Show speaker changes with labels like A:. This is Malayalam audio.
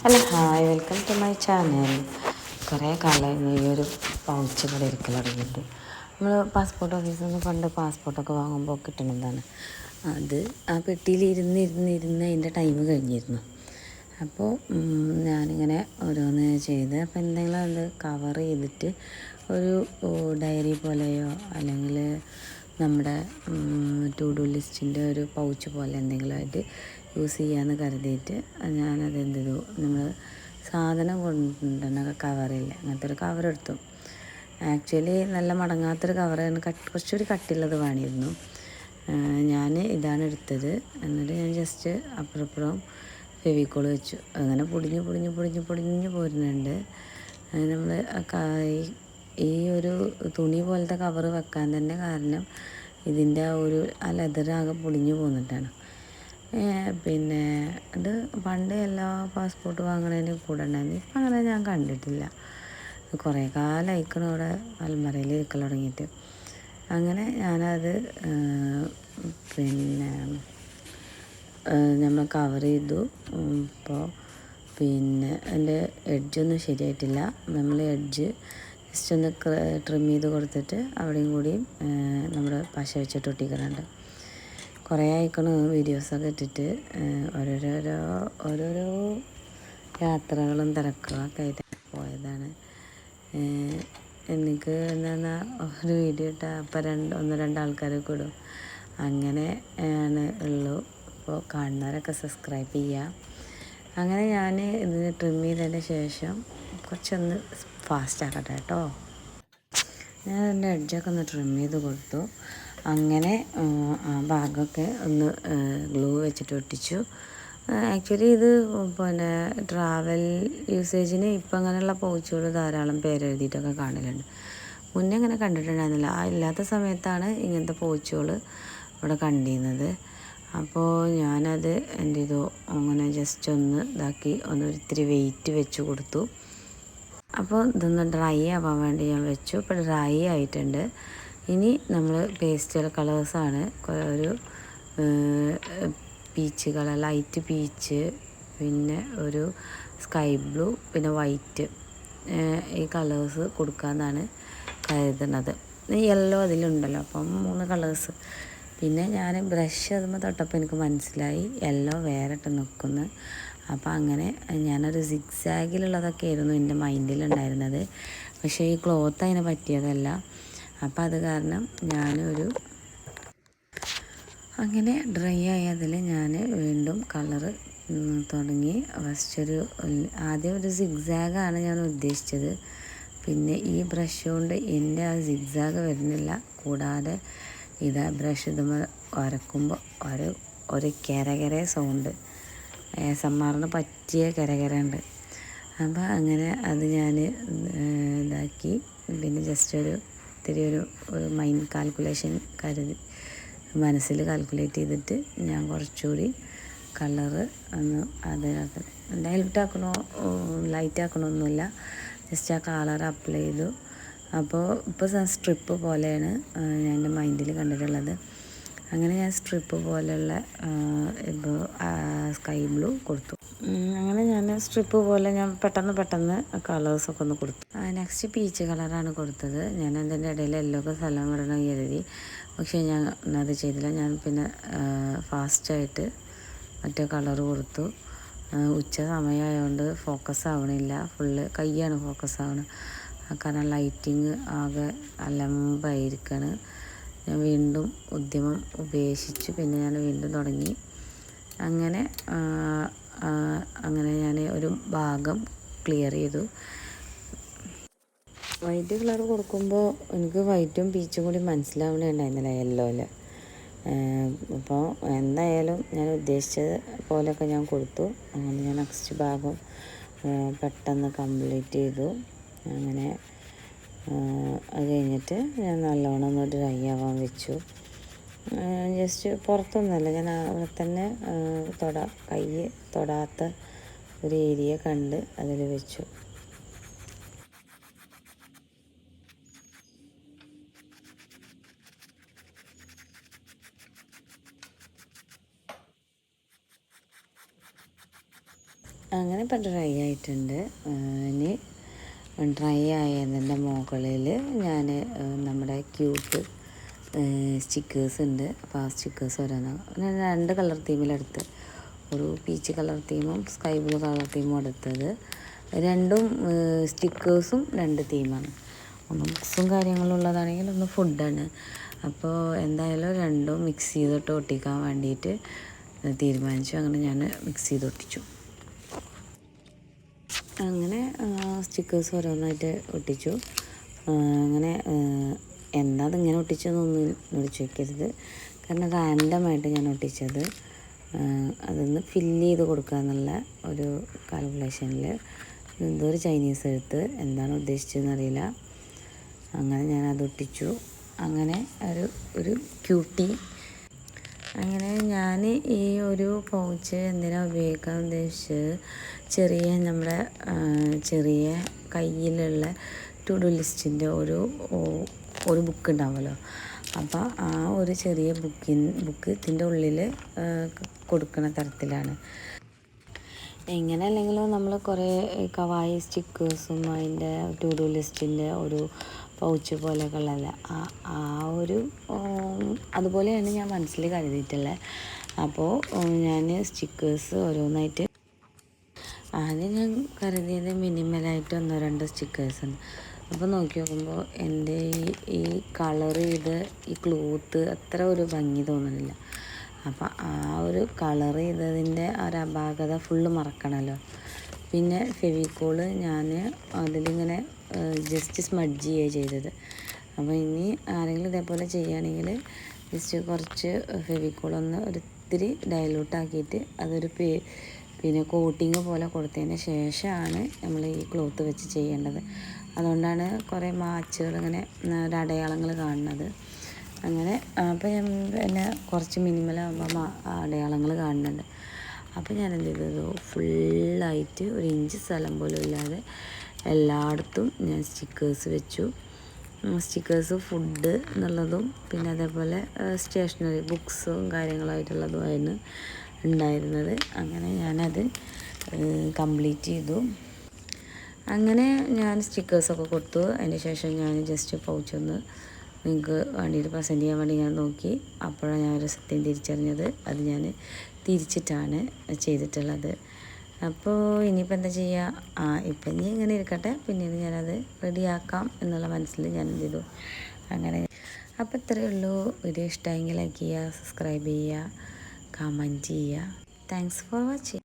A: Hello hi, welcome to my channel. കുറേ കാലമായി ഈ ഒരു പൗച്ച് ഇവിടെ ഇരിക്കൽ തുടങ്ങിയിട്ട്. നമ്മൾ പാസ്പോർട്ട് ഓഫീസിൽ നിന്ന് പണ്ട് പാസ്പോർട്ടൊക്കെ വാങ്ങുമ്പോൾ കിട്ടുന്നതാണ്. അത് ആ പെട്ടിയിൽ ഇരുന്ന് അതിൻ്റെ ടൈം കഴിഞ്ഞിരുന്നു. അപ്പോൾ ഞാനിങ്ങനെ ഓരോന്ന് ചെയ്ത് അപ്പോൾ എന്തെങ്കിലും അത് കവർ ചെയ്തിട്ട് ഒരു ഡയറി പോലെയോ അല്ലെങ്കിൽ നമ്മുടെ ടു ഡു ലിസ്റ്റിൻ്റെ ഒരു പൗച്ച് പോലെ എന്തെങ്കിലും ആയിട്ട് യൂസ് ചെയ്യാമെന്ന് കരുതിയിട്ട് ഞാനത് എന്ത് ചെയ്തു, നമ്മൾ സാധനം കൊണ്ടുവന്ന കവറില്ല അങ്ങനത്തെ ഒരു കവർ എടുത്തു. ആക്ച്വലി നല്ല മടങ്ങാത്തൊരു കവറാണ്, കുറച്ചൊരു കട്ടിയുള്ളത് വേണമായിരുന്നു. ഞാൻ ഇതാണ് എടുത്തത്. എന്നിട്ട് ഞാൻ ജസ്റ്റ് അപ്പുറം ഫെവിക്കോൾ വെച്ചു. അങ്ങനെ പൊടിഞ്ഞ് പോരുന്നുണ്ട്. നമ്മൾ ഈ ഒരു തുണി പോലത്തെ കവർ വെക്കാൻ തന്നെ കാരണം ഇതിൻ്റെ ആ ലെതറാകെ പൊടിഞ്ഞു പോന്നിട്ടാണ്. പിന്നെ ഇത് പണ്ട് എല്ലാ പാസ്പോർട്ട് വാങ്ങണതിന് കൂടെ ഉണ്ടായിരുന്നു. ഇപ്പം അങ്ങനെ ഞാൻ കണ്ടിട്ടില്ല. കുറേ കാലമായിക്കണം ഇവിടെ അൽമറയിൽ ഇരിക്കൽ തുടങ്ങിയിട്ട്. അങ്ങനെ ഞാനത് പിന്നെ നമ്മൾ കവർ ചെയ്തു. ഇപ്പോൾ പിന്നെ അതിൻ്റെ എഡ്ജൊന്നും ശരിയായിട്ടില്ല. നമ്മൾ എഡ്ജ് ജസ്റ്റ് ഒന്ന് ട്രിം ചെയ്ത് കൊടുത്തിട്ട് അവിടെയും കൂടിയും നമ്മുടെ പശ വെച്ചിട്ട് ഒട്ടിക്കുന്നുണ്ട്. കുറേ ആയിക്കണ് വീഡിയോസൊക്കെ ഇട്ടിട്ട് ഓരോരോ യാത്രകളും തിരക്കുകളൊക്കെ ആയിട്ട് പോയതാണ്. എനിക്ക് എന്താ ഒരു വീഡിയോ ഇട്ടാൽ അപ്പം ഒന്ന് രണ്ടാൾക്കാരൊക്കെ ഇടും. അങ്ങനെ ആണ് ഉള്ളൂ. അപ്പോൾ കാണുന്നവരൊക്കെ സബ്സ്ക്രൈബ് ചെയ്യുക. അങ്ങനെ ഞാൻ ഇതിന് ട്രിം ചെയ്തതിന് ശേഷം കുറച്ചൊന്ന് ഫാസ്റ്റ് ആക്കട്ടെ കേട്ടോ. ഞാൻ അതിൻ്റെ എഡ്ജൊക്കെ ഒന്ന് ട്രിം ചെയ്ത് കൊടുത്തു. അങ്ങനെ ആ ഭാഗമൊക്കെ ഒന്ന് ഗ്ലൂ വെച്ചിട്ട് ഒട്ടിച്ചു. ആക്ച്വലി ഇത് പിന്നെ ട്രാവൽ യൂസേജിന് ഇപ്പം അങ്ങനെയുള്ള പൗച്ചുകൾ ധാരാളം പേരെഴുതിയിട്ടൊക്കെ കാണലുണ്ട്. മുന്നേ അങ്ങനെ കണ്ടിട്ടുണ്ടായിരുന്നില്ല. ഇല്ലാത്ത സമയത്താണ് ഇങ്ങനത്തെ പൗച്ചുകൾ ഇവിടെ കണ്ടിരുന്നത്. അപ്പോൾ ഞാനത് എന്ത് ചെയ്തു, അങ്ങനെ ജസ്റ്റ് ഒന്ന് ഇതാക്കി ഇത്തിരി വെയിറ്റ് വെച്ച് കൊടുത്തു. അപ്പോൾ ഇതൊന്ന് ഡ്രൈ ആവാൻ വേണ്ടി ഞാൻ വെച്ചു. ഇപ്പോൾ ഡ്രൈ ആയിട്ടുണ്ട്. ഇനി നമ്മൾ പേസ്റ്റൽ കളേഴ്സാണ്. ഒരു പീച്ച് കളർ, ലൈറ്റ് പീച്ച്, പിന്നെ ഒരു സ്കൈ ബ്ലൂ, പിന്നെ വൈറ്റ്, ഈ കളേഴ്സ് കൊടുക്കാമെന്നാണ് കരുതുന്നത്. യെല്ലോ അതിലുണ്ടല്ലോ, അപ്പം 3 കളേഴ്സ്. പിന്നെ ഞാൻ ബ്രഷ് അതുമ്പോൾ തൊട്ടപ്പോൾ എനിക്ക് മനസ്സിലായി യെല്ലോ വേറെ ഇട്ട് നിൽക്കുന്നു. അപ്പോൾ അങ്ങനെ ഞാനൊരു സിഗ്സാഗിലുള്ളതൊക്കെ ആയിരുന്നു എൻ്റെ മൈൻഡിലുണ്ടായിരുന്നത്. പക്ഷേ ഈ ക്ലോത്ത് അതിന് പറ്റിയതല്ല. അപ്പം അത് കാരണം അങ്ങനെ ഡ്രൈ ആയതിൽ ഞാൻ വീണ്ടും കളറ് തുടങ്ങി. ഫസ്റ്റ് ആദ്യം ഒരു സിഗ്സാഗാണ് ഞാൻ ഉദ്ദേശിച്ചത്. പിന്നെ ഈ ബ്രഷ് കൊണ്ട് എൻ്റെ ആ സിഗ്സാഗ് വരുന്നില്ല. കൂടാതെ ബ്രഷ് ഇതുമ്പോൾ ഉരക്കുമ്പോൾ ഒരു കരകര സൗണ്ട്, ASMRന് പറ്റിയ കരകര. അപ്പോൾ അങ്ങനെ അത് ഞാൻ ഇതാക്കി. പിന്നെ ജസ്റ്റ് ഇത്തിരി ഒരു മൈൻഡ് കാൽക്കുലേഷൻ മനസ്സിൽ കാൽക്കുലേറ്റ് ചെയ്തിട്ട് ഞാൻ കുറച്ചുകൂടി കളറ് ഒന്ന് അതിനകത്ത് ലൈറ്റ് ആക്കണമൊന്നുമില്ല. ജസ്റ്റ് ആ കളർ അപ്ലൈ ചെയ്തു. അപ്പോൾ ഇപ്പോൾ സ്ട്രിപ്പ് പോലെയാണ് ഞാൻ എൻ്റെ മൈൻഡിൽ കണ്ടിട്ടുള്ളത്. അങ്ങനെ ഞാൻ സ്ട്രിപ്പ് പോലെയുള്ള ഇപ്പോൾ സ്കൈ ബ്ലൂ കൊടുത്തു. അങ്ങനെ ഞാൻ സ്ട്രിപ്പ് പോലെ ഞാൻ പെട്ടെന്ന് കളേഴ്സൊക്കെ ഒന്ന് കൊടുത്തു. നെക്സ്റ്റ് പീച്ച് കളറാണ് കൊടുത്തത്. ഞാൻ അതിൻ്റെ ഇടയിൽ എല്ലൊക്കെ സ്ഥലം വിടണം കരുതി. പക്ഷേ ഞാൻ അത് ചെയ്തില്ല. ഞാൻ പിന്നെ ഫാസ്റ്റായിട്ട് മറ്റേ കളറ് കൊടുത്തു. ഉച്ച സമയമായതുകൊണ്ട് ഫോക്കസ് ആവണില്ല, ഫുള്ള് കൈയാണ് ഫോക്കസ് ആവണത്. കാരണം ലൈറ്റിങ് ആകെ അലമ്പായിരിക്കുകയാണ്. ഞാൻ വീണ്ടും ഉദ്യമം ഉപേക്ഷിച്ചു. പിന്നെ ഞാൻ വീണ്ടും തുടങ്ങി. അങ്ങനെ ഞാൻ ഒരു ഭാഗം ക്ലിയർ ചെയ്തു. വൈറ്റ് കളർ കൊടുക്കുമ്പോൾ എനിക്ക് വൈറ്റും പീച്ചും കൂടി മനസ്സിലാവണുണ്ടായിരുന്നില്ല യെല്ലോയിൽ. അപ്പോൾ എന്തായാലും ഞാൻ ഉദ്ദേശിച്ചത് പോലെയൊക്കെ ഞാൻ കൊടുത്തു. അങ്ങനെ ഞാൻ നെക്സ്റ്റ് ഭാഗം പെട്ടെന്ന് കംപ്ലീറ്റ് ചെയ്തു. അങ്ങനെ അത് കഴിഞ്ഞിട്ട് ഞാൻ നല്ലോണം ഒന്ന് ഡ്രൈ ആവാൻ വെച്ചു. ജസ്റ്റ് പുറത്തൊന്നുമല്ല, ഞാൻ അവിടെ തന്നെ കൈ തൊടാത്ത ഒരു ഏരിയ കണ്ട് അതിൽ വെച്ചു. അങ്ങനെ ഇപ്പം ഡ്രൈ ആയിട്ടുണ്ട്. ഇനി ഡ്രൈ ആയതിൻ്റെ മുകളിൽ ഞാൻ നമ്മുടെ ക്യൂട്ട് സ്റ്റിക്കേഴ്സ് ഉണ്ട്. അപ്പോൾ ആ സ്റ്റിക്കേഴ്സ് ഓരോന്ന് ഞാൻ 2 കളർ തീമിലെടുത്ത്, ഒരു പീച്ച് കളർ തീമും സ്കൈ ബ്ലൂ കളർ തീമും എടുത്തത്. രണ്ടും സ്റ്റിക്കേഴ്സും 2 തീമാണ്. ഒന്ന് ബുക്സും കാര്യങ്ങളും ഉള്ളതാണെങ്കിൽ ഒന്ന് ഫുഡാണ്. അപ്പോൾ എന്തായാലും രണ്ടും മിക്സ് ചെയ്തിട്ട് ഒട്ടിക്കാൻ വേണ്ടിയിട്ട് തീരുമാനിച്ചു. അങ്ങനെ ഞാൻ മിക്സ് ചെയ്ത് ഒട്ടിച്ചു. അങ്ങനെ സ്റ്റിക്കേഴ്സ് ഓരോന്നായിട്ട് ഒട്ടിച്ചു. അങ്ങനെ എന്താ അതിങ്ങനെ ഒട്ടിച്ചതെന്നൊന്നും എന്നോട് ചോദിക്കരുത്. കാരണം റാൻഡമായിട്ട് ഞാൻ ഒട്ടിച്ചത്. അതൊന്ന് ഫില്ല് ചെയ്ത് കൊടുക്കുക എന്നുള്ള ഒരു കാൽക്കുലേഷനിൽ എന്തോ ഒരു ചൈനീസ് എഴുത്ത് എന്താണ് ഉദ്ദേശിച്ചതെന്ന് അറിയില്ല. അങ്ങനെ ഞാനത് ഒട്ടിച്ചു. അങ്ങനെ ഒരു ക്യൂട്ടി. അങ്ങനെ ഞാൻ ഈ ഒരു പൗച്ച് എന്തിനാണ് ഉപയോഗിക്കാൻ ഉദ്ദേശിച്ചത്, ചെറിയ നമ്മുടെ ചെറിയ കയ്യിലുള്ള ടു ഡു ലിസ്റ്റിൻ്റെ ഒരു ബുക്ക് ഉണ്ടാവുമല്ലോ. അപ്പോൾ ആ ഒരു ചെറിയ ബുക്ക് ഇതിൻ്റെ ഉള്ളിൽ കൊടുക്കുന്ന തരത്തിലാണ്. എങ്ങനെ അല്ലെങ്കിലും നമ്മൾ കുറേ കവായി സ്റ്റിക്കേഴ്സും അതിൻ്റെ ടു ഡു ലിസ്റ്റിൻ്റെ ഒരു പൗച്ച് പോലെയൊക്കെ ഉള്ളതല്ല, ആ ഒരു അതുപോലെയാണ് ഞാൻ മനസ്സിൽ കരുതിയിട്ടുള്ളത്. അപ്പോൾ ഞാൻ സ്റ്റിക്കേഴ്സ് ഓരോന്നായിട്ട് ആദ്യം ഞാൻ കരുതിയത് മിനിമലായിട്ട് 1-2 സ്റ്റിക്കേഴ്സാണ്. അപ്പോൾ നോക്കി നോക്കുമ്പോൾ എൻ്റെ ഈ കളർ ചെയ്ത് ഈ ക്ലോത്ത് അത്ര ഒരു ഭംഗി തോന്നുന്നില്ല. അപ്പോൾ ആ ഒരു കളർ ചെയ്തതിൻ്റെ ഒരു അപാകത ഫുള്ള് മറക്കണമല്ലോ. പിന്നെ ഫെവിക്കോള് ഞാൻ അതിലിങ്ങനെ ജസ്റ്റ് സ്മഡ്ജ് ചെയ്യുകയാണ് ചെയ്തത്. അപ്പോൾ ഇനി ആരെങ്കിലും ഇതേപോലെ ചെയ്യുകയാണെങ്കിൽ ജസ്റ്റ് കുറച്ച് ഫെവിക്കോളൊന്ന് ഒരിത്തിരി ഡയലൂട്ടാക്കിയിട്ട് അതൊരു പിന്നെ കോട്ടിങ് പോലെ കൊടുത്തതിന് ശേഷമാണ് നമ്മൾ ഈ ക്ലോത്ത് വെച്ച് ചെയ്യേണ്ടത്. അതുകൊണ്ടാണ് കുറേ മാച്ചുകൾ ഇങ്ങനെ ഒരു അടയാളങ്ങൾ കാണുന്നത്. അങ്ങനെ അപ്പോൾ ഞാൻ പിന്നെ കുറച്ച് മിനിമലാകുമ്പോൾ അടയാളങ്ങൾ കാണുന്നുണ്ട്. അപ്പോൾ ഞാൻ എന്ത് ചെയ്തത്, ഫുള്ളായിട്ട് 1 ഇഞ്ച് സ്ഥലം പോലും ഇല്ലാതെ എല്ലായിടത്തും ഞാൻ സ്റ്റിക്കേഴ്സ് വെച്ചു. സ്റ്റിക്കേഴ്സ് ഫുഡ് എന്നുള്ളതും പിന്നെ അതേപോലെ സ്റ്റേഷനറി ബുക്സും കാര്യങ്ങളായിട്ടുള്ളതുമായിരുന്നു ഉണ്ടായിരുന്നത്. അങ്ങനെ ഞാനത് കംപ്ലീറ്റ് ചെയ്തു. അങ്ങനെ ഞാൻ സ്റ്റിക്കേഴ്സൊക്കെ കൊടുത്തു. അതിന് ശേഷം ഞാൻ ജസ്റ്റ് പൗച്ചൊന്ന് നിങ്ങൾക്ക് വേണ്ടിയിട്ട് പ്രസൻറ്റ് ചെയ്യാൻ വേണ്ടി ഞാൻ നോക്കി. അപ്പോഴാണ് ഞാൻ ഒരു സത്യം തിരിച്ചറിഞ്ഞത്. അത് ഞാൻ തിരിച്ചിട്ടാണ് ചെയ്തിട്ടുള്ളത്. അപ്പോൾ ഇനിയിപ്പോൾ എന്താ ചെയ്യുക, ഇപ്പം ഇനി ഇങ്ങനെ ഇരിക്കട്ടെ, പിന്നീട് ഞാനത് റെഡിയാക്കാം എന്നുള്ള മനസ്സിൽ ഞാൻ എന്ത് ചെയ്തു. അങ്ങനെ അപ്പോൾ ഇത്രയേ ഉള്ളൂ. വീഡിയോ ഇഷ്ടമായെങ്കിൽ ലൈക്ക് ചെയ്യുക, സബ്സ്ക്രൈബ് ചെയ്യുക, കമൻറ്റ് ചെയ്യുക. Thanks for watching.